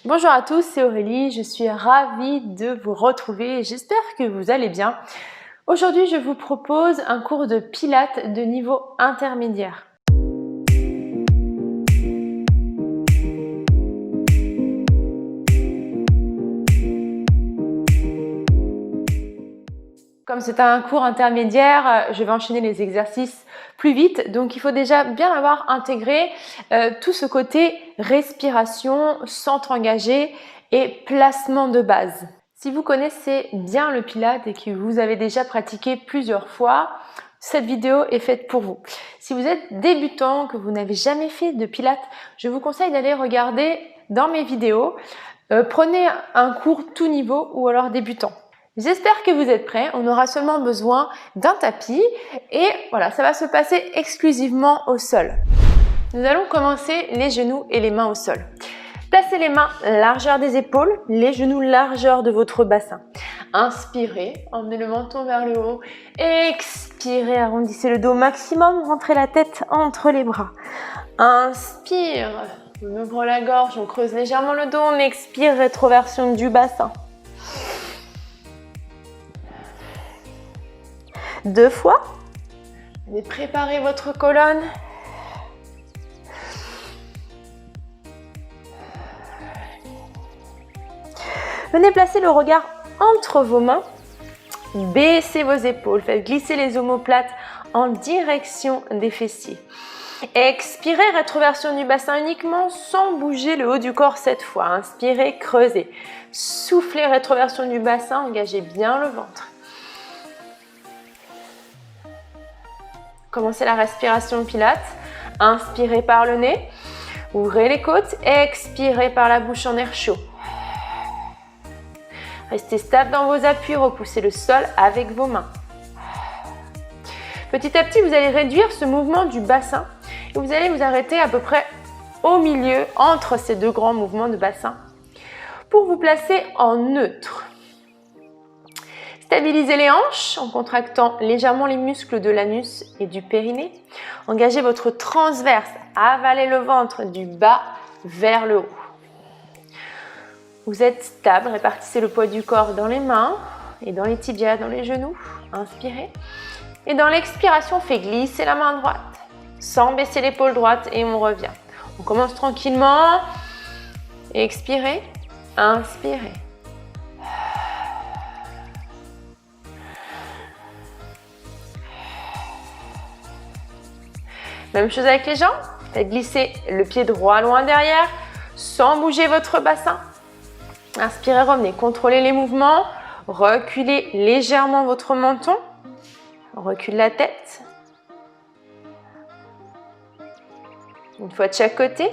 Bonjour à tous, c'est Aurélie, je suis ravie de vous retrouver et j'espère que vous allez bien. Aujourd'hui, je vous propose un cours de pilates de niveau intermédiaire. Comme c'est un cours intermédiaire, je vais enchaîner les exercices plus vite. Donc, il faut déjà bien avoir intégré tout ce côté respiration, centre engagé et placement de base. Si vous connaissez bien le Pilates et que vous avez déjà pratiqué plusieurs fois, cette vidéo est faite pour vous. Si vous êtes débutant, que vous n'avez jamais fait de Pilates, je vous conseille d'aller regarder dans mes vidéos. Prenez un cours tout niveau ou alors débutant. J'espère que vous êtes prêts. On aura seulement besoin d'un tapis et voilà, ça va se passer exclusivement au sol. Nous allons commencer les genoux et les mains au sol. Placez les mains largeur des épaules, les genoux largeur de votre bassin. Inspirez, emmenez le menton vers le haut. Expirez, arrondissez le dos au maximum, rentrez la tête entre les bras. Inspire, on ouvre la gorge, on creuse légèrement le dos, on expire, rétroversion du bassin. 2 fois. Venez préparer votre colonne. Venez placer le regard entre vos mains. Baissez vos épaules. Faites glisser les omoplates en direction des fessiers. Expirez, rétroversion du bassin uniquement sans bouger le haut du corps cette fois. Inspirez, creusez. Soufflez, rétroversion du bassin, engagez bien le ventre. Commencez la respiration Pilates. Inspirez par le nez. Ouvrez les côtes. Expirez par la bouche en air chaud. Restez stable dans vos appuis. Repoussez le sol avec vos mains. Petit à petit, vous allez réduire ce mouvement du bassin. Et vous allez vous arrêter à peu près au milieu, entre ces deux grands mouvements de bassin, pour vous placer en neutre. Stabilisez les hanches en contractant légèrement les muscles de l'anus et du périnée. Engagez votre transverse, avalez le ventre du bas vers le haut. Vous êtes stable, répartissez le poids du corps dans les mains et dans les tibias, dans les genoux. Inspirez. Et dans l'expiration, faites glisser la main droite sans baisser l'épaule droite et on revient. On commence tranquillement. Expirez. Inspirez. Même chose avec les jambes. Faites glisser le pied droit loin derrière sans bouger votre bassin. Inspirez, revenez. Contrôlez les mouvements. Reculez légèrement votre menton. On recule la tête. Une fois de chaque côté.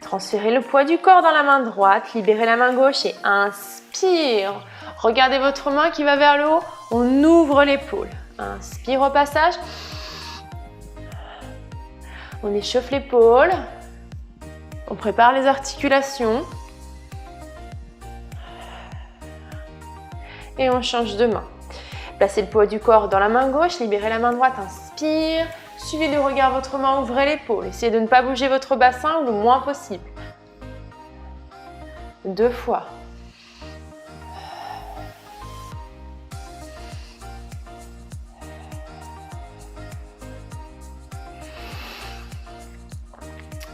Transférez le poids du corps dans la main droite, libérez la main gauche et inspire. Regardez votre main qui va vers le haut, on ouvre l'épaule. Inspire au passage. On échauffe l'épaule. On prépare les articulations. Et on change de main. Placez le poids du corps dans la main gauche, libérez la main droite, inspire. Suivez du regard votre main, ouvrez l'épaule. Essayez de ne pas bouger votre bassin le moins possible. 2 fois.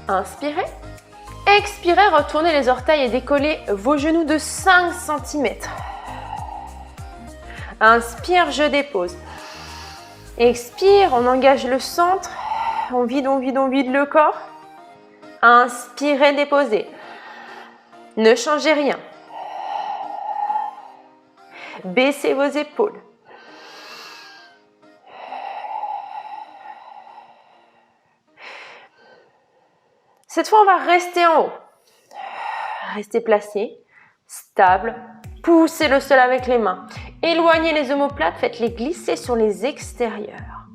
Inspirez. Expirez, retournez les orteils et décollez vos genoux de 5 cm. Inspire, je dépose. Expire, on engage le centre. On vide le corps. Inspirez, déposez. Ne changez rien. Baissez vos épaules. Cette fois, on va rester en haut. Restez placé, stable. Poussez le sol avec les mains. Éloignez les omoplates, faites-les glisser sur les extérieurs.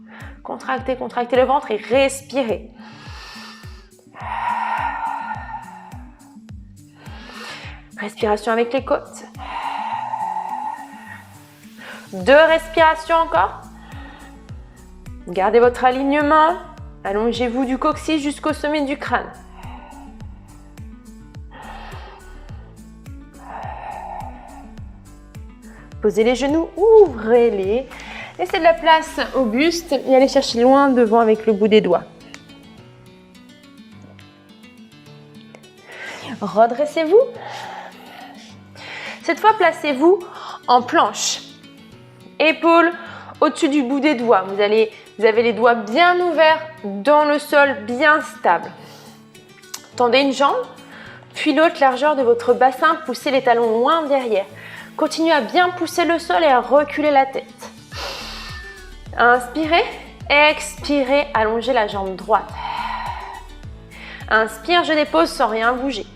Contractez, contractez le ventre et respirez. Respiration avec les côtes. 2 respirations encore. Gardez votre alignement. Allongez-vous du coccyx jusqu'au sommet du crâne. Posez les genoux, ouvrez-les. Laissez de la place au buste et allez chercher loin devant avec le bout des doigts. Redressez-vous. Cette fois, placez-vous en planche. Épaules au-dessus du bout des doigts. Vous avez les doigts bien ouverts dans le sol, bien stable. Tendez une jambe, puis l'autre largeur de votre bassin. Poussez les talons loin derrière. Continuez à bien pousser le sol et à reculer la tête. Inspirez, expirez, allongez la jambe droite. Inspire, je dépose sans rien bouger.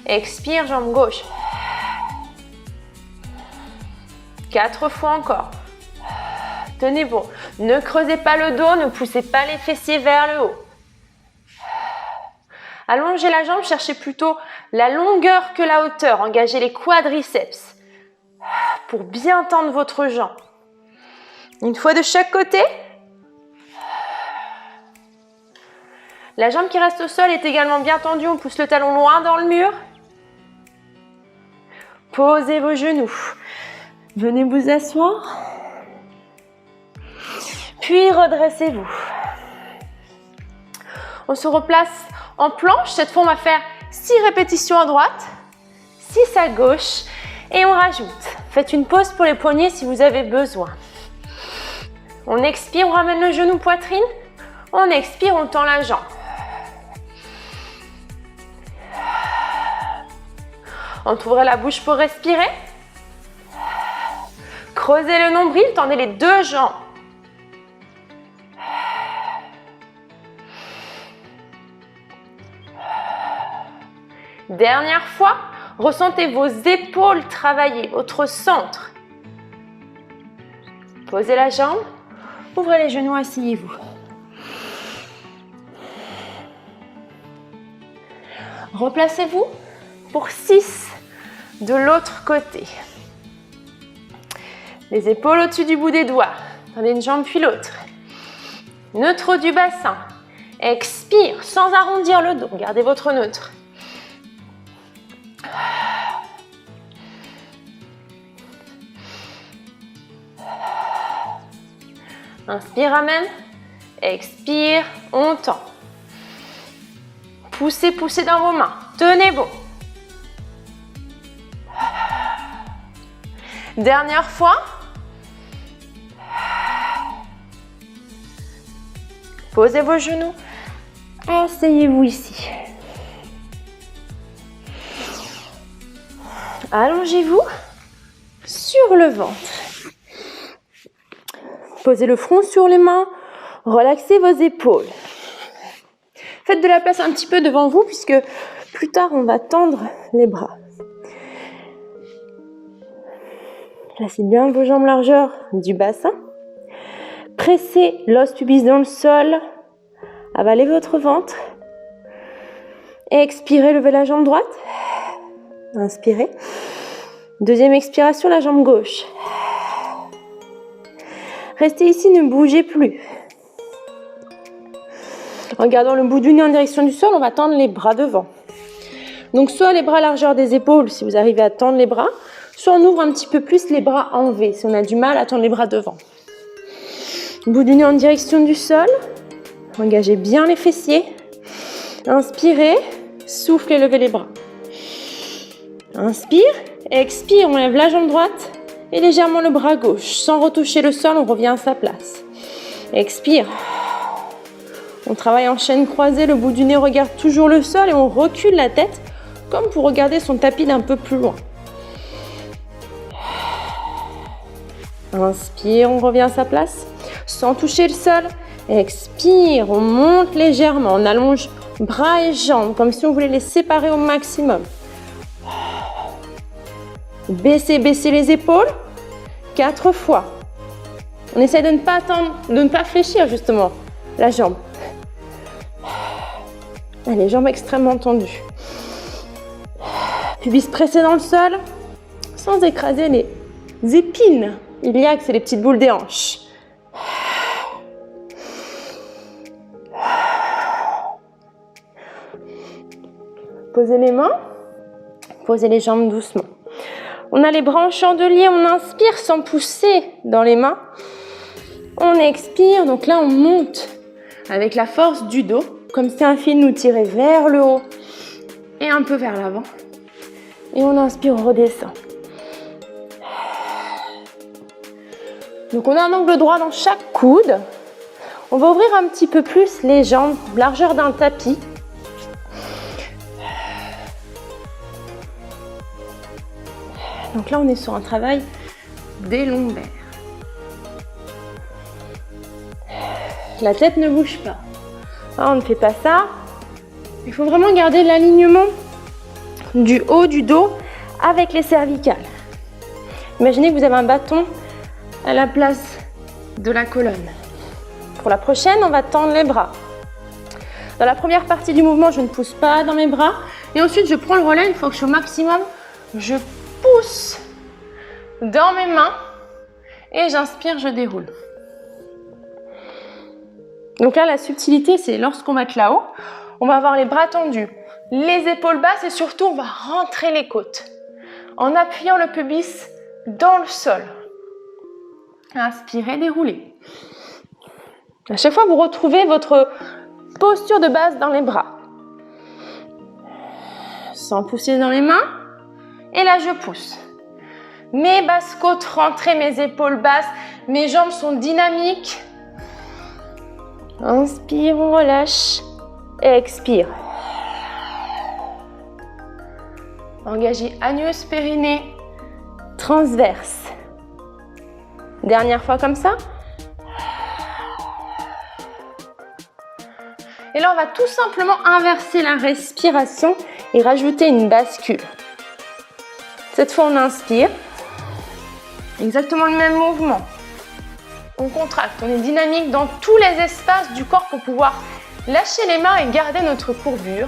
Expire, jambe gauche. 4 fois encore. Tenez bon. Ne creusez pas le dos, ne poussez pas les fessiers vers le haut. Allongez la jambe, cherchez plutôt la longueur que la hauteur. Engagez les quadriceps pour bien tendre votre jambe. Une fois de chaque côté. La jambe qui reste au sol est également bien tendue. On pousse le talon loin dans le mur. Posez vos genoux. Venez vous asseoir. Puis redressez-vous. On se replace en planche. Cette fois, on va faire 6 répétitions à droite, 6 à gauche et on rajoute. Faites une pause pour les poignets si vous avez besoin. On expire, on ramène le genou poitrine. On expire, on tend la jambe. Entr'ouvrez la bouche pour respirer. Creusez le nombril, tendez les 2 jambes. Dernière fois, ressentez vos épaules travailler, votre centre. Posez la jambe, ouvrez les genoux, asseyez-vous. Replacez-vous pour 6 de l'autre côté. Les épaules au-dessus du bout des doigts. Tendez une jambe puis l'autre. Neutre du bassin. Expire sans arrondir le dos. Gardez votre neutre. Inspire, ramène. Expire, on tend. Poussez, poussez dans vos mains. Tenez bon. Dernière fois. Posez vos genoux. Asseyez-vous ici. Allongez-vous sur le ventre. Posez le front sur les mains. Relaxez vos épaules. Faites de la place un petit peu devant vous puisque plus tard on va tendre les bras. Placez bien vos jambes largeur du bassin. Pressez l'os pubis dans le sol. Avalez votre ventre. Expirez, levez la jambe droite. Inspirez. Deuxième expiration, la jambe gauche. Restez ici, ne bougez plus. En gardant le bout du nez en direction du sol, on va tendre les bras devant. Donc soit les bras largeur des épaules si vous arrivez à tendre les bras, soit on ouvre un petit peu plus les bras en V si on a du mal à tendre les bras devant. Bout du nez en direction du sol. Engagez bien les fessiers. Inspirez, soufflez, levez les bras. Inspire, expire, on lève la jambe droite et légèrement le bras gauche. Sans retoucher le sol, on revient à sa place. Expire. On travaille en chaîne croisée, le bout du nez regarde toujours le sol et on recule la tête comme pour regarder son tapis d'un peu plus loin. Inspire, on revient à sa place sans toucher le sol. Expire, on monte légèrement, on allonge bras et jambes comme si on voulait les séparer au maximum. Baissez, baissez les épaules 4 fois. On essaie de ne pas tendre, de ne pas fléchir justement la jambe. Allez, jambes extrêmement tendues. Pubis pressé dans le sol sans écraser les épines iliaque, c'est les petites boules des hanches. Posez les mains, posez les jambes doucement. On a les bras en chandelier, on inspire sans pousser dans les mains. On expire, donc là on monte avec la force du dos, comme si un fil nous tirait vers le haut et un peu vers l'avant. Et on inspire, on redescend. Donc on a un angle droit dans chaque coude. On va ouvrir un petit peu plus les jambes, largeur d'un tapis. Donc là, on est sur un travail des lombaires. La tête ne bouge pas. Là, on ne fait pas ça. Il faut vraiment garder l'alignement du haut du dos avec les cervicales. Imaginez que vous avez un bâton à la place de la colonne. Pour la prochaine, on va tendre les bras. Dans la première partie du mouvement, je ne pousse pas dans mes bras. Et ensuite, je prends le relais. Une fois que je suis au maximum, je pousse dans mes mains et j'inspire, je déroule. Donc là, la subtilité, c'est lorsqu'on va être là-haut, on va avoir les bras tendus, les épaules basses et surtout, on va rentrer les côtes en appuyant le pubis dans le sol. Inspirez, déroulez. À chaque fois, vous retrouvez votre posture de base dans les bras. Sans pousser dans les mains. Et là, je pousse. Mes basses côtes rentrées, mes épaules basses, mes jambes sont dynamiques. Inspire, on relâche. Expire. Engagez anus, périnée, transverse. Dernière fois comme ça. Et là, on va tout simplement inverser la respiration et rajouter une bascule. Cette fois, on inspire. Exactement le même mouvement. On contracte, on est dynamique dans tous les espaces du corps pour pouvoir lâcher les mains et garder notre courbure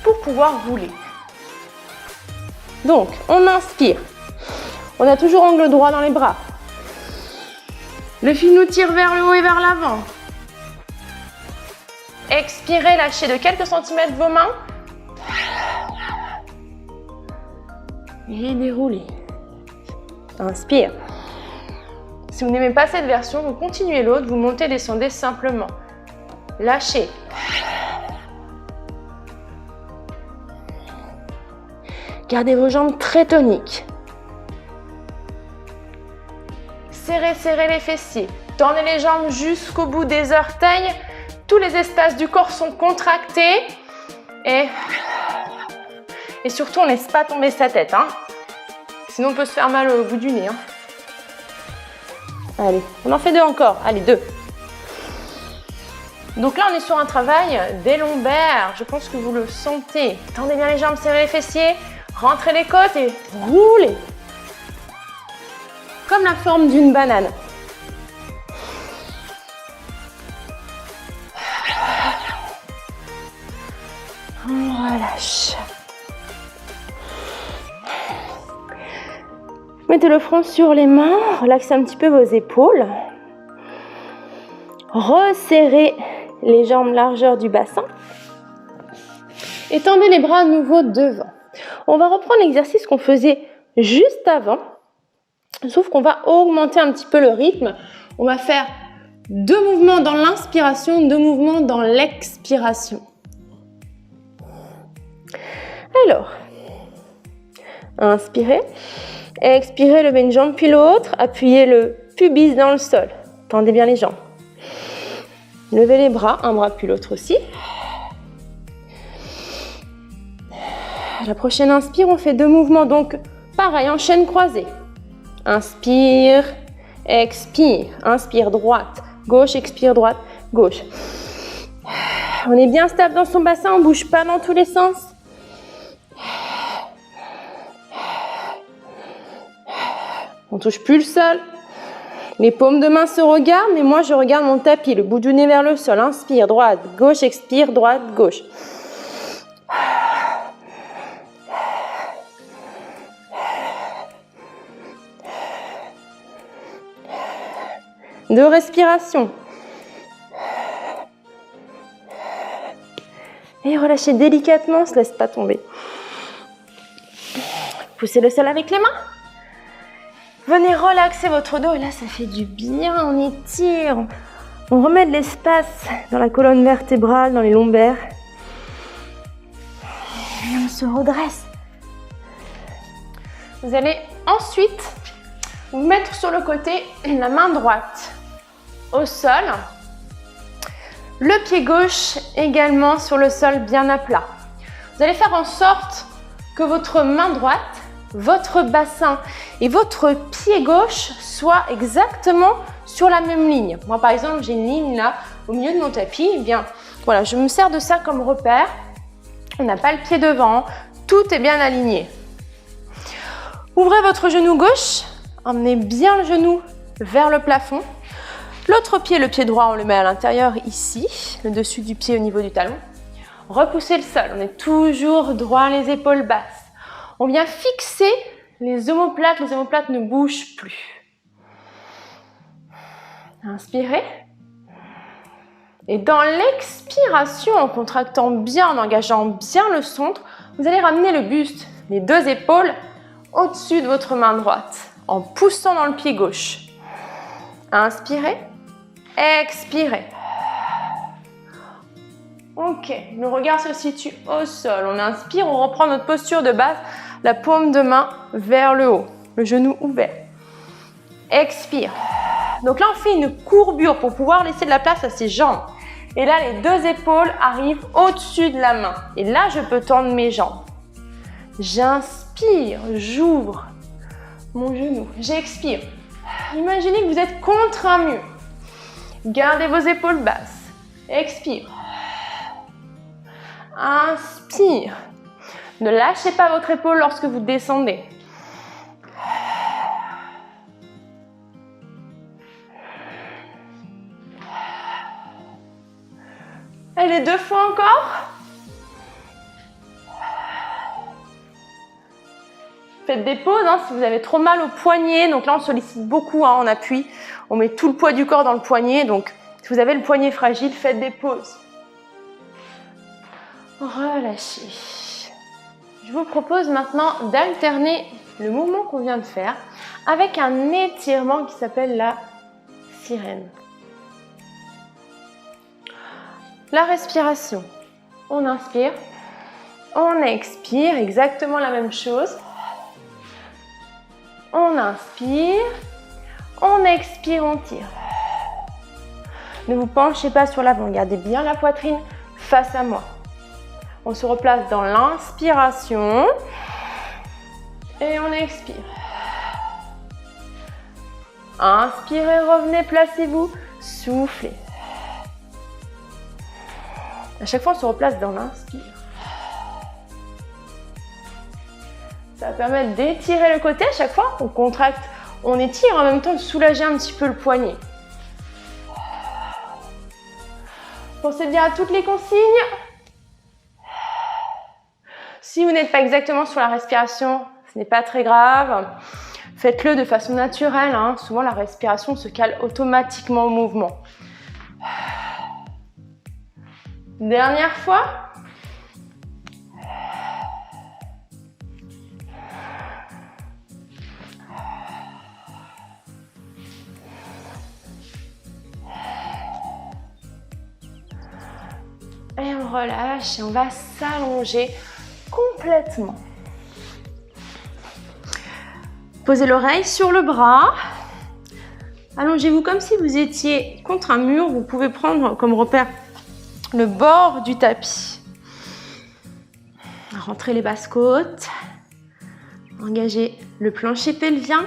pour pouvoir rouler. Donc, on inspire. On a toujours angle droit dans les bras. Le fil nous tire vers le haut et vers l'avant. Expirez, lâchez de quelques centimètres vos mains. Et déroulez. Inspire. Si vous n'aimez pas cette version, vous continuez l'autre, vous montez, descendez simplement. Lâchez. Gardez vos jambes très toniques. Serrez, serrez les fessiers. Tendez les jambes jusqu'au bout des orteils. Tous les espaces du corps sont contractés. Et surtout, on ne laisse pas tomber sa tête. Sinon, on peut se faire mal au bout du nez. Allez, on en fait deux encore. Allez, deux. Donc là, on est sur un travail des lombaires. Je pense que vous le sentez. Tendez bien les jambes, serrez les fessiers. Rentrez les côtes et roulez. Comme la forme d'une banane. On relâche. Mettez le front sur les mains, relaxez un petit peu vos épaules. Resserrez les jambes largeur du bassin. Et tendez les bras à nouveau devant. On va reprendre l'exercice qu'on faisait juste avant. Sauf qu'on va augmenter un petit peu le rythme. On va faire 2 mouvements dans l'inspiration, 2 mouvements dans l'expiration. Alors, inspirez. Expirez, levez une jambe puis l'autre. Appuyez le pubis dans le sol. Tendez bien les jambes. Levez les bras, un bras puis l'autre aussi. À la prochaine inspire, on fait 2 mouvements. Donc, pareil, en chaîne croisée. Inspire, expire. Inspire, droite, gauche, expire, droite, gauche. On est bien stable dans son bassin, on ne bouge pas dans tous les sens. On ne touche plus le sol. Les paumes de main se regardent, mais moi je regarde mon tapis, le bout du nez vers le sol. Inspire, droite, gauche, expire, droite, gauche. de respiration. Et relâchez délicatement, on ne se laisse pas tomber. Poussez le sol avec les mains. Venez relaxer votre dos et là ça fait du bien, on étire. On remet de l'espace dans la colonne vertébrale, dans les lombaires. Et on se redresse. Vous allez ensuite vous mettre sur le côté, la main droite au sol. Le pied gauche également sur le sol bien à plat. Vous allez faire en sorte que votre main droite, votre bassin et votre pied gauche soient exactement sur la même ligne. Moi par exemple, j'ai une ligne là au milieu de mon tapis. Eh bien, voilà, je me sers de ça comme repère. On n'a pas le pied devant, tout est bien aligné. Ouvrez votre genou gauche, emmenez bien le genou vers le plafond. L'autre pied, le pied droit, on le met à l'intérieur ici, le dessus du pied au niveau du talon. Repoussez le sol, on est toujours droit, les épaules basses. On vient fixer les omoplates ne bougent plus. Inspirez. Et dans l'expiration, en contractant bien, en engageant bien le centre, vous allez ramener le buste, les deux épaules au-dessus de votre main droite, en poussant dans le pied gauche. Inspirez. Expirez. Ok, le regard se situe au sol. On inspire, on reprend notre posture de base, la paume de main vers le haut, le genou ouvert. Expire. Donc là, on fait une courbure pour pouvoir laisser de la place à ses jambes. Et là, les deux épaules arrivent au-dessus de la main. Et là, je peux tendre mes jambes. J'inspire, j'ouvre mon genou. J'expire. Imaginez que vous êtes contre un mur. Gardez vos épaules basses. Expire. Inspire. Ne lâchez pas votre épaule lorsque vous descendez. Allez, deux fois encore. Faites des pauses si vous avez trop mal au poignet. Donc là, on sollicite beaucoup en appui. On met tout le poids du corps dans le poignet. Donc, si vous avez le poignet fragile, faites des pauses. Relâchez. Je vous propose maintenant d'alterner le mouvement qu'on vient de faire avec un étirement qui s'appelle la sirène. La respiration. On inspire, on expire, exactement la même chose. On inspire, on expire, on tire. Ne vous penchez pas sur l'avant, gardez bien la poitrine face à moi. On se replace dans l'inspiration et on expire. Inspirez, revenez, placez-vous, soufflez. À chaque fois, on se replace dans l'inspire. Ça va permettre d'étirer le côté à chaque fois. On contracte, on étire en même temps de soulager un petit peu le poignet. Pensez bien à toutes les consignes. Si vous n'êtes pas exactement sur la respiration, ce n'est pas très grave. Faites-le de façon naturelle. Souvent, la respiration se cale automatiquement au mouvement. Dernière fois. Et on relâche et on va s'allonger complètement. Posez l'oreille sur le bras. Allongez-vous comme si vous étiez contre un mur. Vous pouvez prendre comme repère le bord du tapis. Rentrez les basses côtes. Engagez le plancher pelvien.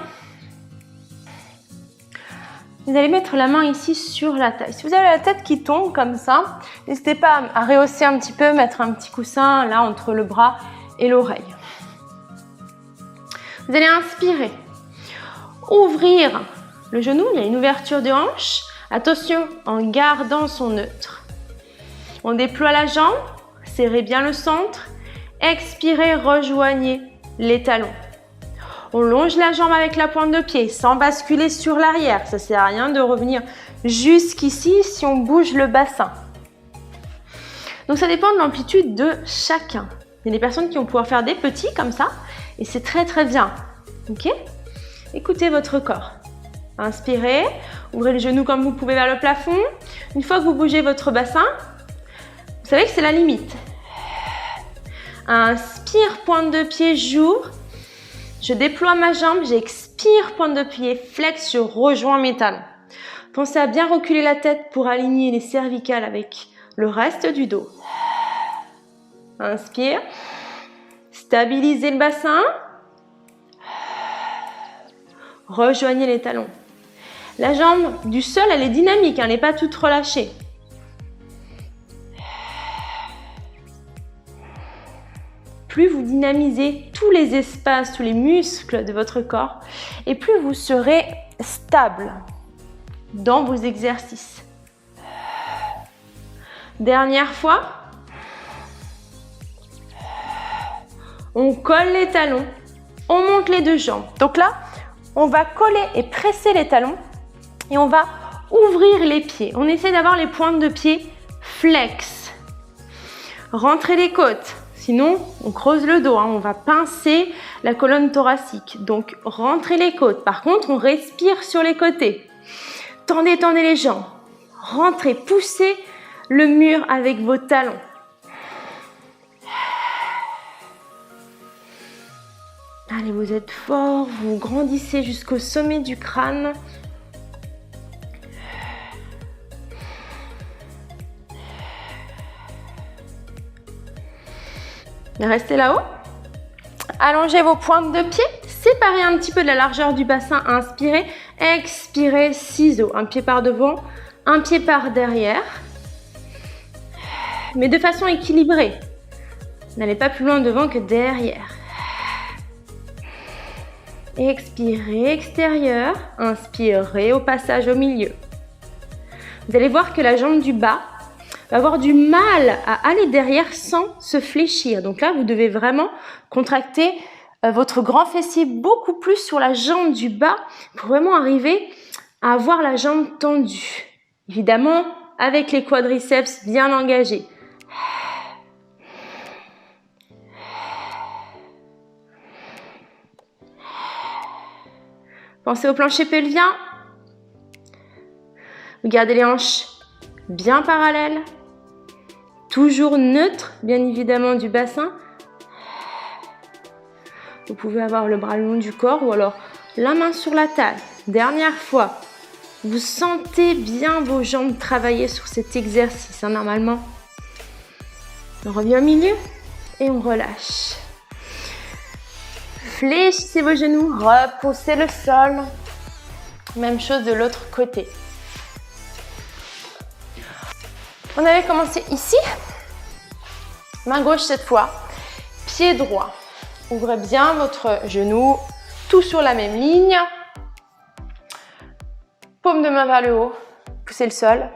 Vous allez mettre la main ici sur la taille. Si vous avez la tête qui tombe comme ça, n'hésitez pas à rehausser un petit peu, mettre un petit coussin là entre le bras et l'oreille. Vous allez inspirer. Ouvrir le genou, il y a une ouverture de hanche. Attention, en gardant son neutre. On déploie la jambe, serrez bien le centre. Expirez, rejoignez les talons. On longe la jambe avec la pointe de pied sans basculer sur l'arrière. Ça ne sert à rien de revenir jusqu'ici si on bouge le bassin. Donc ça dépend de l'amplitude de chacun. Il y a des personnes qui vont pouvoir faire des petits comme ça et c'est très très bien. Ok? Écoutez votre corps. Inspirez, ouvrez les genoux comme vous pouvez vers le plafond. Une fois que vous bougez votre bassin, vous savez que c'est la limite. Inspire, pointe de pied, j'ouvre. Je déploie ma jambe, j'expire, pointe de pied, flex, je rejoins mes talons. Pensez à bien reculer la tête pour aligner les cervicales avec le reste du dos. Inspire. Stabilisez le bassin. Rejoignez les talons. La jambe du sol, elle est dynamique, elle n'est pas toute relâchée. Plus vous dynamisez tous les espaces, tous les muscles de votre corps, et plus vous serez stable dans vos exercices. Dernière fois. On colle les talons, on monte les deux jambes. Donc là, on va coller et presser les talons et on va ouvrir les pieds. On essaie d'avoir les pointes de pied flex. Rentrez les côtes, sinon on creuse le dos, hein. On va pincer la colonne thoracique. Donc rentrez les côtes. Par contre, on respire sur les côtés. Tendez, tendez les jambes. Rentrez, poussez le mur avec vos talons. Allez, vous êtes fort, vous grandissez jusqu'au sommet du crâne. Restez là-haut. Allongez vos pointes de pied. Séparez un petit peu de la largeur du bassin. Inspirez, expirez, ciseaux. Un pied par devant, un pied par derrière. Mais de façon équilibrée. N'allez pas plus loin devant que derrière. Expirez, extérieur. Inspirez au passage au milieu. Vous allez voir que la jambe du bas va avoir du mal à aller derrière sans se fléchir. Donc là, vous devez vraiment contracter votre grand fessier beaucoup plus sur la jambe du bas pour vraiment arriver à avoir la jambe tendue. Évidemment, avec les quadriceps bien engagés. Pensez au plancher pelvien. Vous gardez les hanches bien parallèles. Toujours neutre, bien évidemment, du bassin. Vous pouvez avoir le bras le long du corps ou alors la main sur la taille. Dernière fois. Vous sentez bien vos jambes travailler sur cet exercice, hein, normalement. On revient au milieu et on relâche. Fléchissez vos genoux, repoussez le sol. Même chose de l'autre côté. On avait commencé ici. Main gauche cette fois. Pied droit. Ouvrez bien votre genou, tout sur la même ligne. Paume de main vers le haut. Poussez le sol.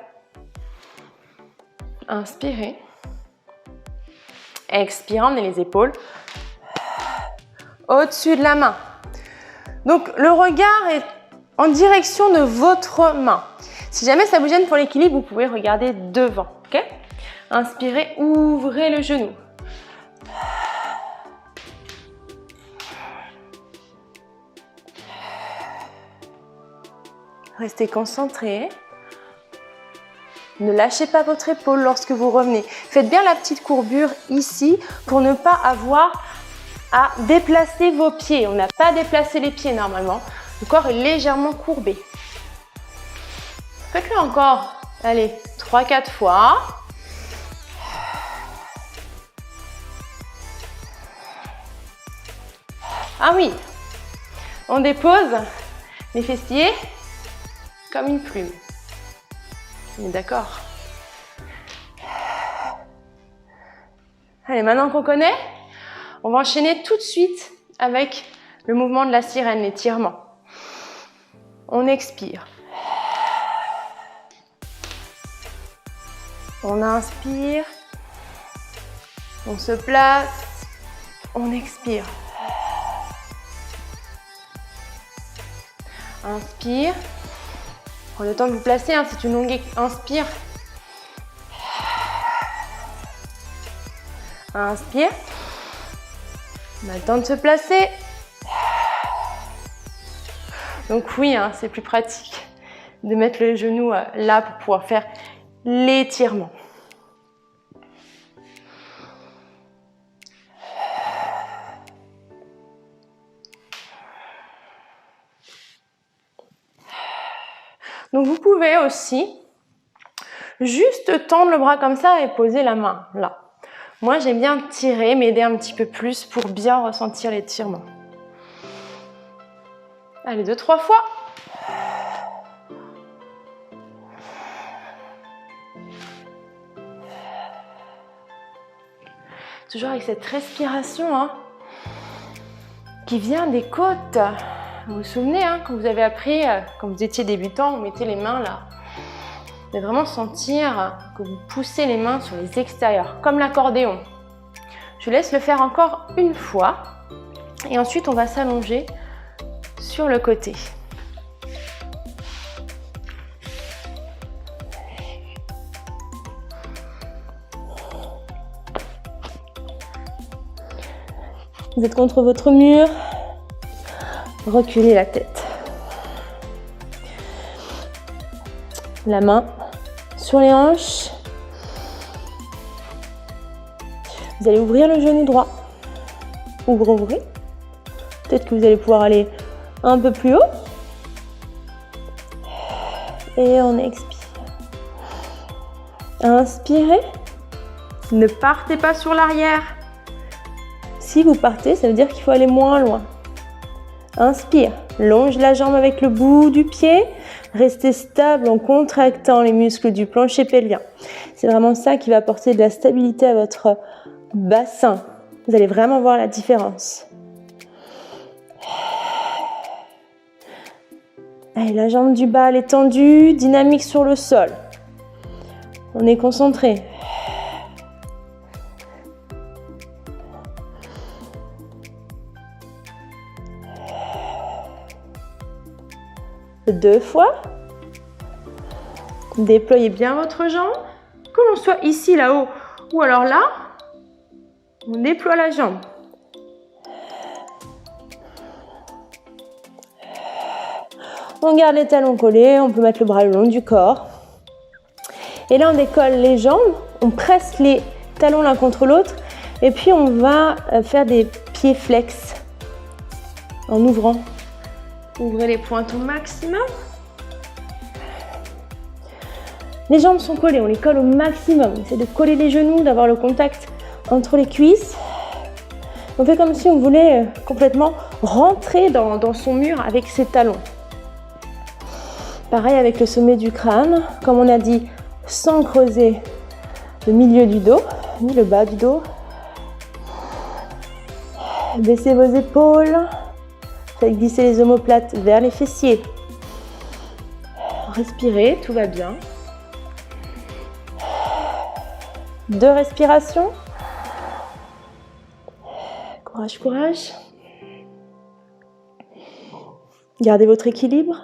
Inspirez. Expirez, emmenez les épaules au-dessus de la main. Donc le regard est en direction de votre main. Si jamais ça vous gêne pour l'équilibre, vous pouvez regarder devant. Okay? Inspirez, ouvrez le genou. Restez concentré. Ne lâchez pas votre épaule lorsque vous revenez. Faites bien la petite courbure ici pour ne pas avoir à déplacer vos pieds. On n'a pas déplacé les pieds normalement. Le corps est légèrement courbé. Faites-le encore. Allez, 3-4 fois. Ah oui, on dépose les fessiers comme une plume. On est d'accord? Allez, maintenant qu'on connaît, on va enchaîner tout de suite avec le mouvement de la sirène, l'étirement. On expire. On inspire. On se place. On expire. Inspire. Prenez le temps de vous placer, hein, c'est une longue inspire. Inspire. On a le temps de se placer. Donc oui, hein, c'est plus pratique de mettre le genou là pour pouvoir faire l'étirement. Donc vous pouvez aussi juste tendre le bras comme ça et poser la main là. Moi j'aime bien tirer, m'aider un petit peu plus pour bien ressentir l'étirement. Allez, 2-3 fois. Toujours avec cette respiration hein, qui vient des côtes. Vous vous souvenez, hein, quand vous avez appris, quand vous étiez débutant, vous mettez les mains là. Vous allez vraiment sentir que vous poussez les mains sur les extérieurs, comme l'accordéon. Je vous laisse le faire encore une fois. Et ensuite, on va s'allonger sur le côté. Vous êtes contre votre mur. Reculez la tête. La main sur les hanches. Vous allez ouvrir le genou droit. Ouvrez. Peut-être que vous allez pouvoir aller un peu plus haut. Et on expire. Inspirez. Ne partez pas sur l'arrière. Si vous partez, ça veut dire qu'il faut aller moins loin. Inspire, longe la jambe avec le bout du pied. Restez stable en contractant les muscles du plancher pelvien. C'est vraiment ça qui va apporter de la stabilité à votre bassin. Vous allez vraiment voir la différence. Allez, la jambe du bas, elle est tendue, dynamique sur le sol. On est concentré. Deux fois. Déployez bien votre jambe. Que l'on soit ici, là-haut, ou alors là, on déploie la jambe. On garde les talons collés, on peut mettre le bras le long du corps. Et là, on décolle les jambes, on presse les talons l'un contre l'autre, et puis on va faire des pieds flex en ouvrant. Ouvrez les pointes au maximum. Les jambes sont collées, on les colle au maximum. On essaie de coller les genoux, d'avoir le contact entre les cuisses. On fait comme si on voulait complètement rentrer dans son mur avec ses talons. Pareil avec le sommet du crâne, comme on a dit, sans creuser le milieu du dos, ni le bas du dos. Baissez vos épaules. Faites glisser les omoplates vers les fessiers. Respirez, tout va bien. 2 respirations. Courage, courage. Gardez votre équilibre.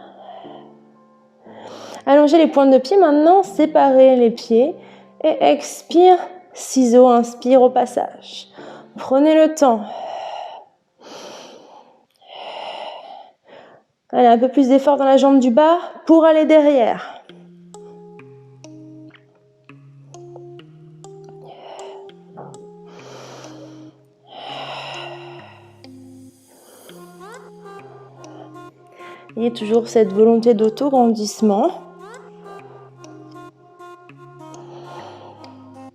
Allongez les pointes de pied maintenant, séparez les pieds et expire, ciseaux, inspire au passage. Prenez le temps. Allez, un peu plus d'effort dans la jambe du bas pour aller derrière. Et toujours cette volonté d'auto-grandissement.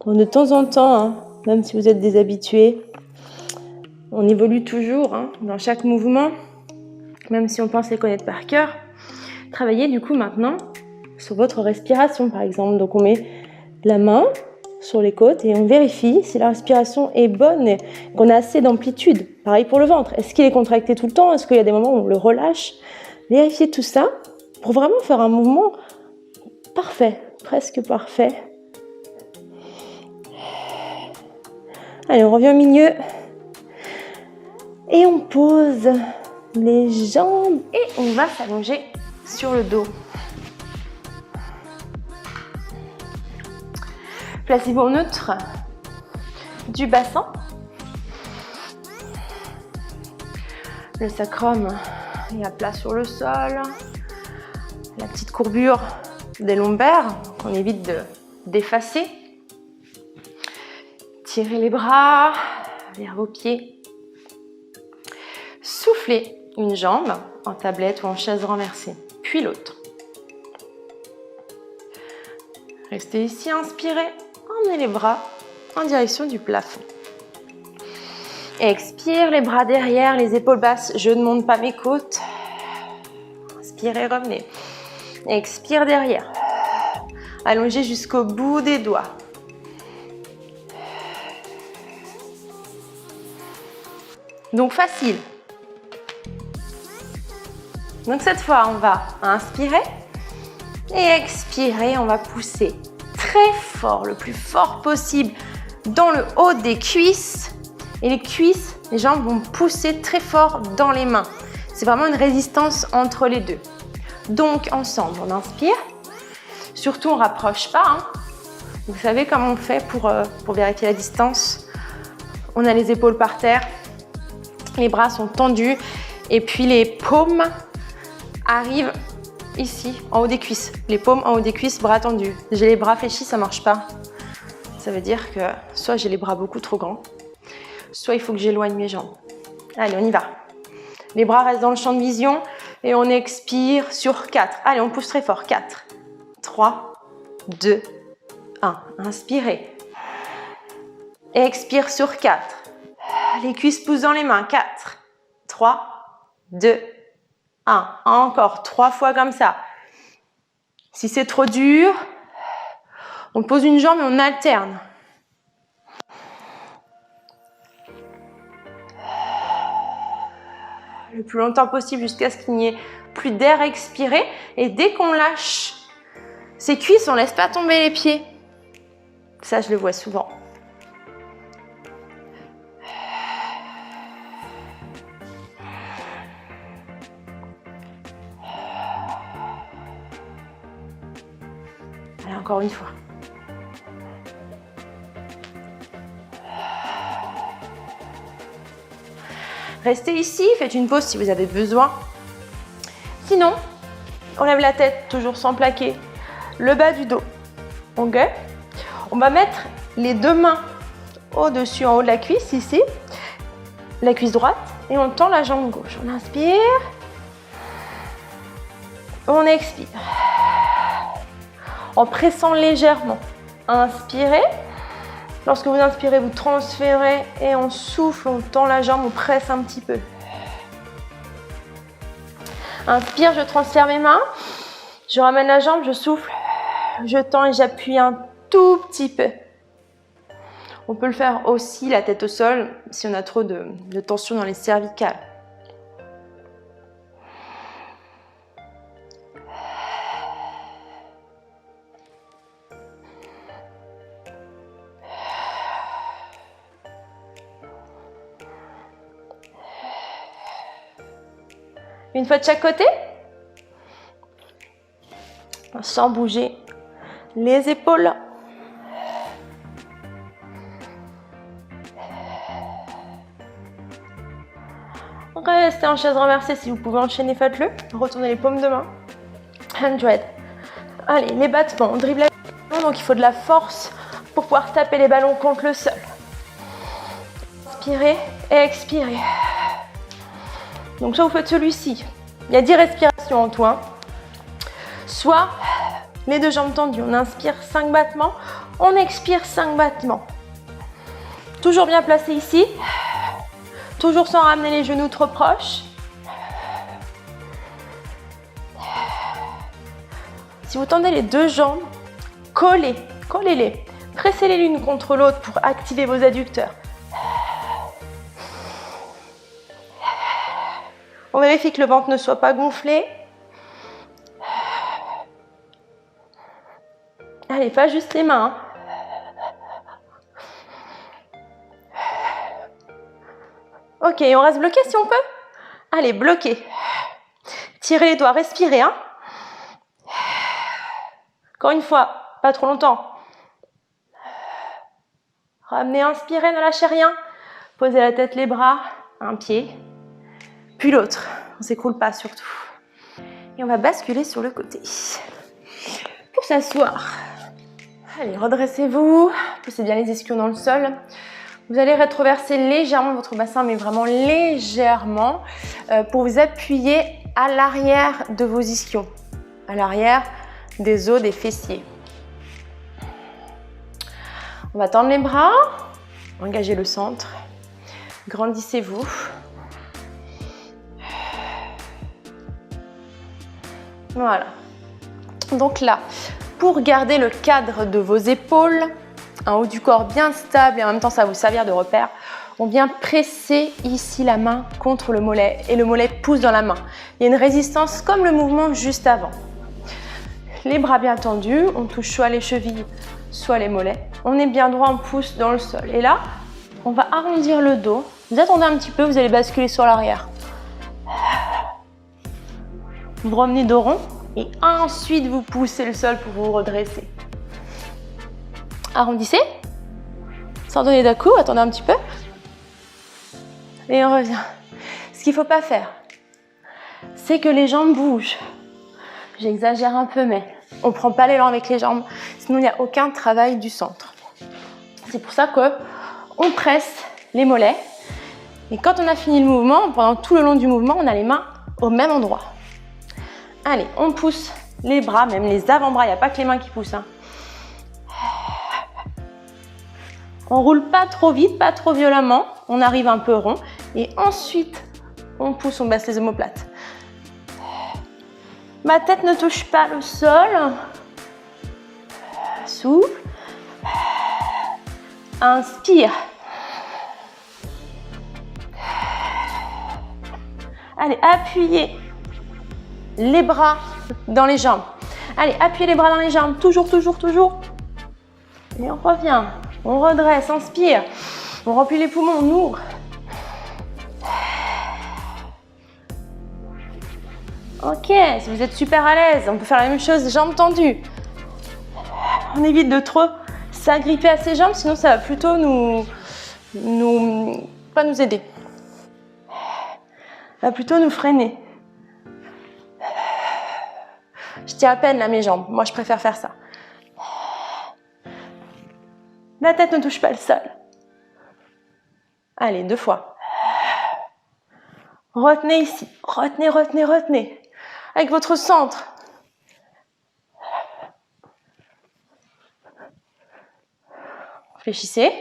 Donc de temps en temps, hein, même si vous êtes des habitués, on évolue toujours dans chaque mouvement, même si on pense les connaître par cœur. Travaillez du coup maintenant sur votre respiration par exemple. Donc on met la main sur les côtes et on vérifie si la respiration est bonne et qu'on a assez d'amplitude. Pareil pour le ventre. Est-ce qu'il est contracté tout le temps? Est-ce qu'il y a des moments où on le relâche? Vérifiez tout ça pour vraiment faire un mouvement parfait, presque parfait. Allez, on revient au milieu. Et on pose les jambes et on va s'allonger sur le dos. Placez-vous au neutre du bassin. Le sacrum est à plat sur le sol. La petite courbure des lombaires qu'on évite d'effacer. Tirez les bras vers vos pieds. Soufflez une jambe en tablette ou en chaise renversée, puis l'autre. Restez ici, inspirez, emmenez les bras en direction du plafond. Expire, les bras derrière, les épaules basses, je ne monte pas mes côtes. Inspirez, revenez. Expire derrière. Allongez jusqu'au bout des doigts. Donc facile. Donc cette fois, on va inspirer et expirer. On va pousser très fort, le plus fort possible dans le haut des cuisses. Et les cuisses, les jambes vont pousser très fort dans les mains. C'est vraiment une résistance entre les deux. Donc ensemble, on inspire. Surtout, on ne rapproche pas. Hein. Vous savez comment on fait pour vérifier la distance. On a les épaules par terre. Les bras sont tendus. Et puis les paumes arrivent ici, en haut des cuisses. Les paumes en haut des cuisses, bras tendus. J'ai les bras fléchis, ça ne marche pas. Ça veut dire que soit j'ai les bras beaucoup trop grands, soit il faut que j'éloigne mes jambes. Allez, on y va. Les bras restent dans le champ de vision et on expire sur 4. Allez, on pousse très fort. 4, 3, 2, 1. Inspirez. Expire sur 4. Les cuisses poussent dans les mains. 4, 3, 2, 1. Encore 3 fois comme ça. Si c'est trop dur, on pose une jambe et on alterne. Le plus longtemps possible jusqu'à ce qu'il n'y ait plus d'air expiré. Et dès qu'on lâche ses cuisses, on ne laisse pas tomber les pieds. Ça, je le vois souvent. Allez, encore une fois. Restez ici, faites une pause si vous avez besoin. Sinon, on lève la tête, toujours sans plaquer, le bas du dos. Ok ? On va mettre les deux mains au-dessus, en haut de la cuisse, ici. La cuisse droite. Et on tend la jambe gauche. On inspire. On expire. En pressant légèrement. Inspirez. Lorsque vous inspirez, vous transférez et on souffle, on tend la jambe, on presse un petit peu. Inspire, je transfère mes mains. Je ramène la jambe, je souffle, je tends et j'appuie un tout petit peu. On peut le faire aussi la tête au sol si on a trop de tension dans les cervicales. Une fois de chaque côté, sans bouger les épaules. Restez en chaise renversée, si vous pouvez enchaîner, faites-le. Retournez les paumes de main. 100. Allez, les battements, on dribble la main, donc il faut de la force pour pouvoir taper les ballons contre le sol. Inspirez et expirez. Donc soit vous faites celui-ci, il y a 10 respirations en tout. Soit les deux jambes tendues, on inspire 5 battements, on expire 5 battements. Toujours bien placé ici, toujours sans ramener les genoux trop proches. Si vous tendez les deux jambes, collez-les, pressez-les l'une contre l'autre pour activer vos adducteurs. On vérifie que le ventre ne soit pas gonflé. Allez, pas juste les mains. Ok, on reste bloqué si on peut. Allez, bloqué. Tirez les doigts, respirez. Encore une fois, pas trop longtemps. Ramenez, inspirez, ne lâchez rien. Posez la tête, les bras, un pied, puis l'autre. On ne s'écroule pas surtout. Et on va basculer sur le côté. Pour s'asseoir. Allez, redressez-vous. Poussez bien les ischions dans le sol. Vous allez rétroverser légèrement votre bassin, mais vraiment légèrement, pour vous appuyer à l'arrière de vos ischions, à l'arrière des os des fessiers. On va tendre les bras, engagez le centre, grandissez-vous. Voilà. Donc là, pour garder le cadre de vos épaules, un haut du corps bien stable et en même temps ça va vous servir de repère, on vient presser ici la main contre le mollet et le mollet pousse dans la main. Il y a une résistance comme le mouvement juste avant. Les bras bien tendus, on touche soit les chevilles, soit les mollets. On est bien droit, on pousse dans le sol. Et là, on va arrondir le dos. Vous attendez un petit peu, vous allez basculer sur l'arrière. Vous revenez dos rond et ensuite vous poussez le sol pour vous redresser. Arrondissez, sans donner d'un coup, attendez un petit peu. Et on revient. Ce qu'il ne faut pas faire, c'est que les jambes bougent. J'exagère un peu, mais on ne prend pas l'élan avec les jambes, sinon il n'y a aucun travail du centre. C'est pour ça qu'on presse les mollets. Et quand on a fini le mouvement, pendant tout le long du mouvement, on a les mains au même endroit. Allez, on pousse les bras, même les avant-bras, il n'y a pas que les mains qui poussent. Hein. On roule pas trop vite, pas trop violemment. On arrive un peu rond. Et ensuite, on pousse, on baisse les omoplates. Ma tête ne touche pas le sol. Souffle. Inspire. Allez, appuyez les bras dans les jambes. Allez, appuyez les bras dans les jambes. Toujours, toujours, toujours. Et on revient. On redresse, inspire. On remplit les poumons, on ouvre. Ok, si vous êtes super à l'aise, on peut faire la même chose, jambes tendues. On évite de trop s'agripper à ses jambes, sinon ça va plutôt pas nous aider. Ça va plutôt nous freiner. Je tiens à peine là mes jambes, moi je préfère faire ça. La tête ne touche pas le sol. Allez, 2 fois. Retenez ici, retenez, retenez, retenez. Avec votre centre. Réfléchissez.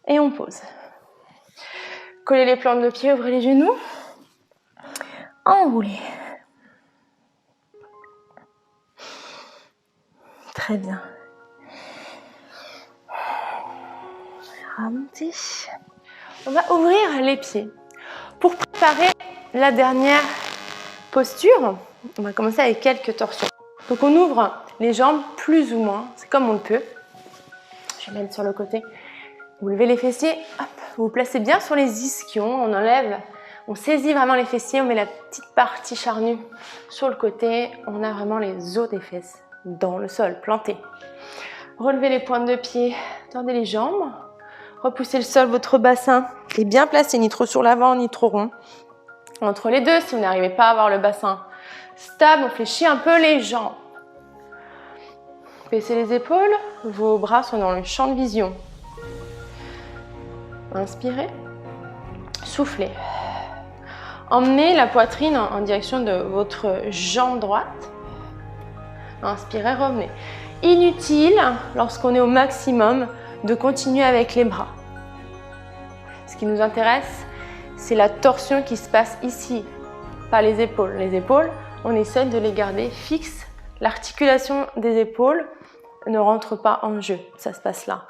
Et on pose. Collez les plantes de pied, ouvrez les genoux. Enroulez. Très bien. Remontez. On va ouvrir les pieds. Pour préparer la dernière posture, on va commencer avec quelques torsions. Donc on ouvre les jambes plus ou moins, c'est comme on le peut. Je vais mettre sur le côté. Vous levez les fessiers, hop, vous vous placez bien sur les ischions, on enlève, on saisit vraiment les fessiers, on met la petite partie charnue sur le côté, on a vraiment les os des fesses dans le sol, plantés. Relevez les pointes de pied, tendez les jambes, repoussez le sol, votre bassin est bien placé, ni trop sur l'avant, ni trop rond. Entre les deux, si vous n'arrivez pas à avoir le bassin stable, on fléchit un peu les jambes. Baissez les épaules, vos bras sont dans le champ de vision. Inspirez, soufflez. Emmenez la poitrine en direction de votre jambe droite. Inspirez, revenez. Inutile, lorsqu'on est au maximum, de continuer avec les bras. Ce qui nous intéresse, c'est la torsion qui se passe ici, pas les épaules. Les épaules, on essaie de les garder fixes. L'articulation des épaules ne rentre pas en jeu, ça se passe là.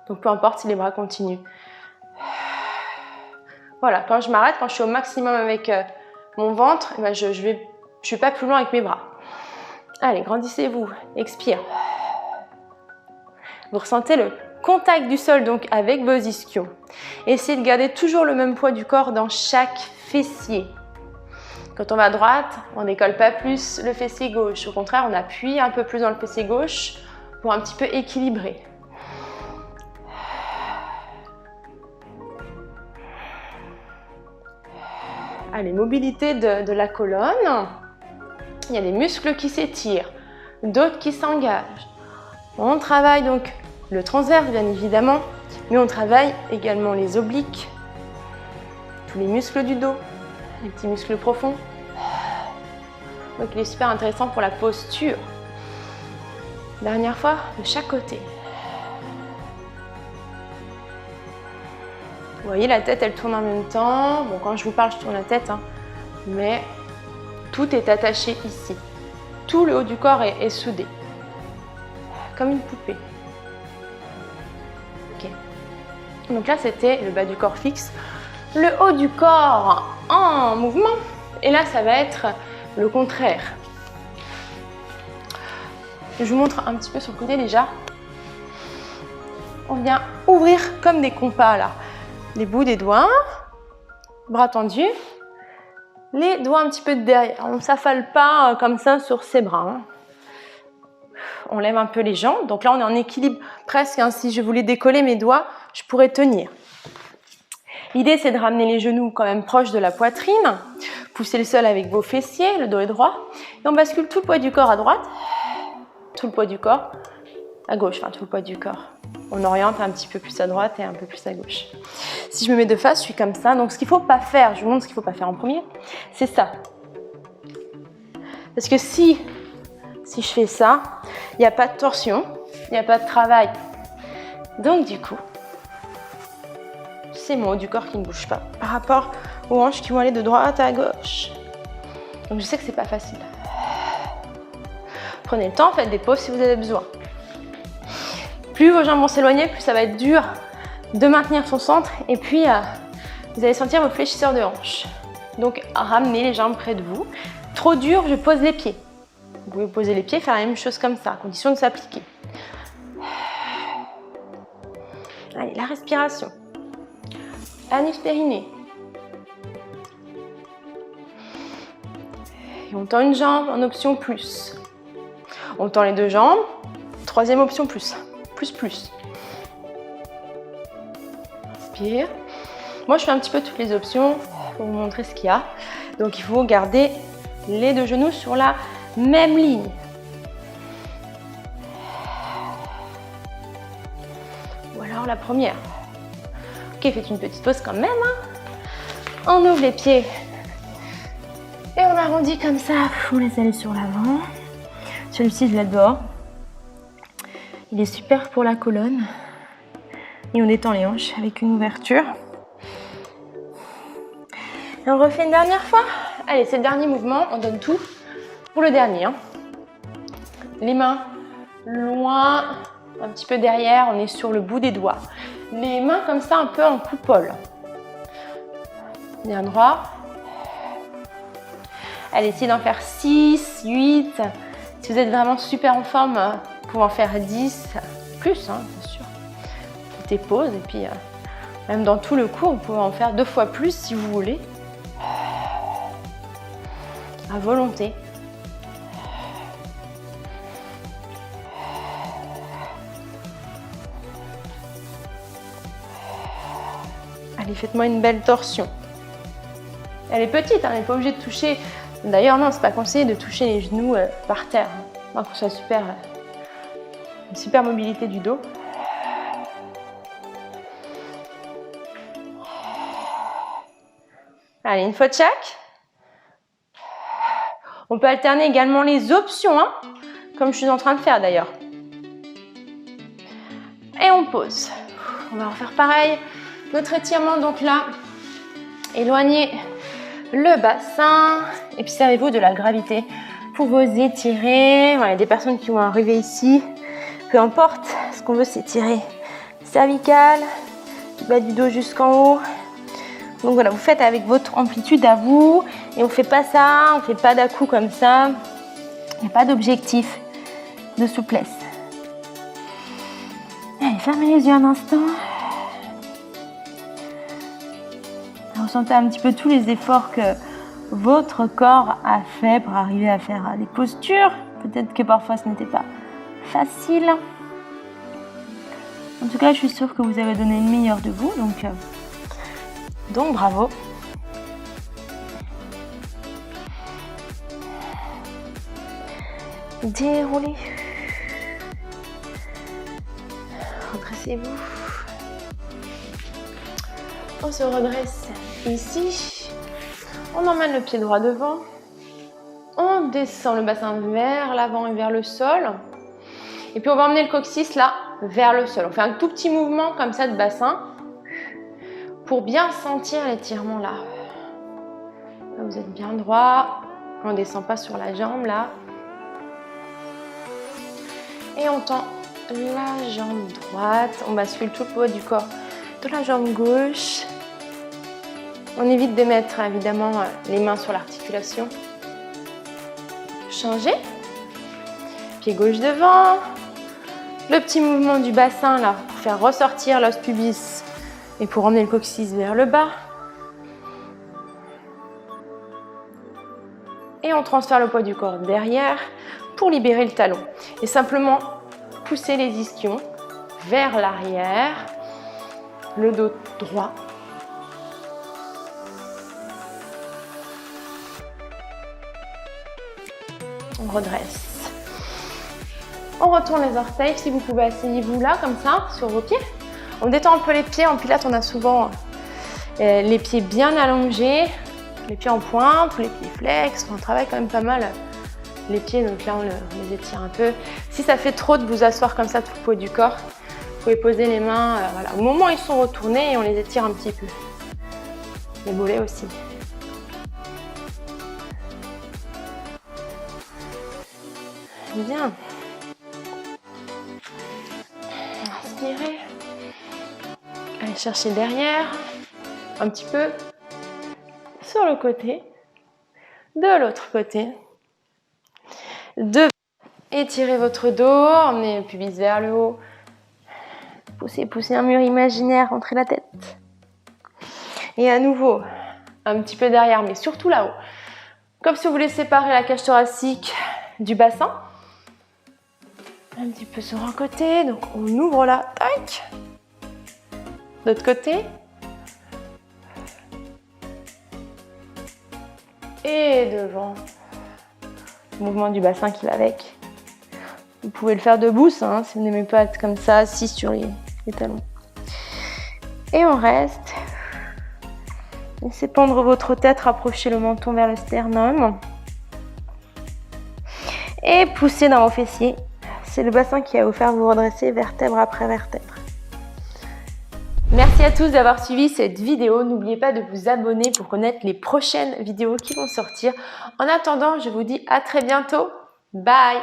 Donc peu importe si les bras continuent. Voilà, quand je m'arrête, quand je suis au maximum avec mon ventre, eh ben je vais pas plus loin avec mes bras. Allez, grandissez-vous, expire. Vous ressentez le contact du sol donc avec vos ischions. Essayez de garder toujours le même poids du corps dans chaque fessier. Quand on va à droite, on décolle pas plus le fessier gauche. Au contraire, on appuie un peu plus dans le fessier gauche pour un petit peu équilibrer. Allez, mobilité de la colonne. Il y a des muscles qui s'étirent, d'autres qui s'engagent. On travaille donc le transverse, bien évidemment, mais on travaille également les obliques, tous les muscles du dos, les petits muscles profonds. Donc il est super intéressant pour la posture. Dernière fois, de chaque côté. Vous voyez, la tête, elle tourne en même temps. Bon, quand je vous parle, je tourne la tête, hein, mais tout est attaché ici. Tout le haut du corps est soudé, comme une poupée. Ok. Donc là, c'était le bas du corps fixe, le haut du corps en mouvement. Et là, ça va être le contraire. Je vous montre un petit peu sur le côté déjà. On vient ouvrir comme des compas là. Les bouts des doigts, bras tendus, les doigts un petit peu de derrière. On ne s'affale pas comme ça sur ses bras. Hein. On lève un peu les jambes. Donc là, on est en équilibre presque. Hein. Si je voulais décoller mes doigts, je pourrais tenir. L'idée, c'est de ramener les genoux quand même proches de la poitrine. Poussez le sol avec vos fessiers, le dos est droit. Et on bascule tout le poids du corps à droite, tout le poids du corps à gauche, enfin tout le poids du corps. On oriente un petit peu plus à droite et un peu plus à gauche. Si je me mets de face, je suis comme ça. Donc ce qu'il ne faut pas faire, je vous montre ce qu'il ne faut pas faire en premier, c'est ça. Parce que si je fais ça, il n'y a pas de torsion, il n'y a pas de travail. Donc du coup, c'est mon haut du corps qui ne bouge pas par rapport aux hanches qui vont aller de droite à gauche. Donc je sais que c'est pas facile. Prenez le temps, faites des pauses si vous avez besoin. Plus vos jambes vont s'éloigner, plus ça va être dur de maintenir son centre. Et puis, vous allez sentir vos fléchisseurs de hanches. Donc, ramenez les jambes près de vous. Trop dur, je pose les pieds. Vous pouvez poser les pieds, faire la même chose comme ça, à condition de s'appliquer. Allez, la respiration. Anus périnée. Et on tend une jambe en option plus. On tend les deux jambes. Troisième option plus. Plus. Inspire. Moi, je fais un petit peu toutes les options pour vous montrer ce qu'il y a. Donc, il faut garder les deux genoux sur la même ligne. Ou alors la première. Ok, faites une petite pause quand même. Hein. On ouvre les pieds. Et on arrondit comme ça. On laisse aller sur l'avant. Celui-ci, je l'adore. Il est super pour la colonne. Et on détend les hanches avec une ouverture. Et on refait une dernière fois. Allez, c'est le dernier mouvement. On donne tout pour le dernier. Hein. Les mains loin, un petit peu derrière. On est sur le bout des doigts. Les mains comme ça, un peu en coupole. Bien droit. Allez, essayez d'en faire 6, 8. Si vous êtes vraiment super en forme, vous pouvez en faire 10, plus, hein, bien sûr. Faites pause et puis même dans tout le cours, vous pouvez en faire 2 fois plus si vous voulez. À volonté. Allez, faites-moi une belle torsion. Elle est petite, hein, elle n'est pas obligée de toucher. D'ailleurs, non, c'est pas conseillé de toucher les genoux par terre. Hein, pour que ce soit une super mobilité du dos. Allez, une fois de chaque. On peut alterner également les options, hein, comme je suis en train de faire d'ailleurs. Et on pose. On va refaire pareil. Notre étirement, donc là, éloignez le bassin et puis servez-vous de la gravité pour vous étirer. Voilà, il y a des personnes qui vont arriver ici. Peu importe ce qu'on veut s'étirer. Cervical, du bas du dos jusqu'en haut. Donc voilà, vous faites avec votre amplitude à vous et on ne fait pas ça, on ne fait pas d'à-coup comme ça. Il n'y a pas d'objectif de souplesse. Allez, fermez les yeux un instant. Ressentez un petit peu tous les efforts que votre corps a fait pour arriver à faire des postures. Peut-être que parfois ce n'était pas facile. En tout cas, je suis sûre que vous avez donné le meilleur de vous, donc bravo. Déroulez. Redressez-vous. On se redresse ici. On emmène le pied droit devant. On descend le bassin vers l'avant et vers le sol. Et puis on va emmener le coccyx là, vers le sol. On fait un tout petit mouvement comme ça de bassin pour bien sentir l'étirement là. Là, vous êtes bien droit. On ne descend pas sur la jambe là. Et on tend la jambe droite. On bascule tout le poids du corps de la jambe gauche. On évite de mettre évidemment les mains sur l'articulation. Changer. Pied gauche devant. Le petit mouvement du bassin là pour faire ressortir l'os pubis et pour emmener le coccyx vers le bas. Et on transfère le poids du corps derrière pour libérer le talon. Et simplement pousser les ischions vers l'arrière, le dos droit. On redresse. On retourne les orteils. Si vous pouvez, asseyez-vous là, comme ça, sur vos pieds. On détend un peu les pieds. En pilates, on a souvent les pieds bien allongés, les pieds en pointe ou les pieds flex. On travaille quand même pas mal les pieds, donc là, on les étire un peu. Si ça fait trop de vous asseoir comme ça tout le poids du corps, vous pouvez poser les mains voilà. Au moment où ils sont retournés, et on les étire un petit peu. Les mollets aussi. Bien. Inspirez. Allez chercher derrière, un petit peu sur le côté, de l'autre côté. Étirez votre dos, emmenez le pubis vers le haut. Poussez un mur imaginaire, rentrez la tête. Et à nouveau, un petit peu derrière, mais surtout là-haut. Comme si vous voulez séparer la cage thoracique du bassin. Un petit peu sur un côté, donc on ouvre là, tac. L'autre côté. Et devant. Mouvement du bassin qui va avec. Vous pouvez le faire debout, ça, si vous n'aimez pas être comme ça, assis sur les talons. Et on reste. Laissez pendre votre tête, rapprochez le menton vers le sternum. Et poussez dans vos fessiers. C'est le bassin qui va vous faire vous redresser vertèbre après vertèbre. Merci à tous d'avoir suivi cette vidéo. N'oubliez pas de vous abonner pour connaître les prochaines vidéos qui vont sortir. En attendant, je vous dis à très bientôt. Bye!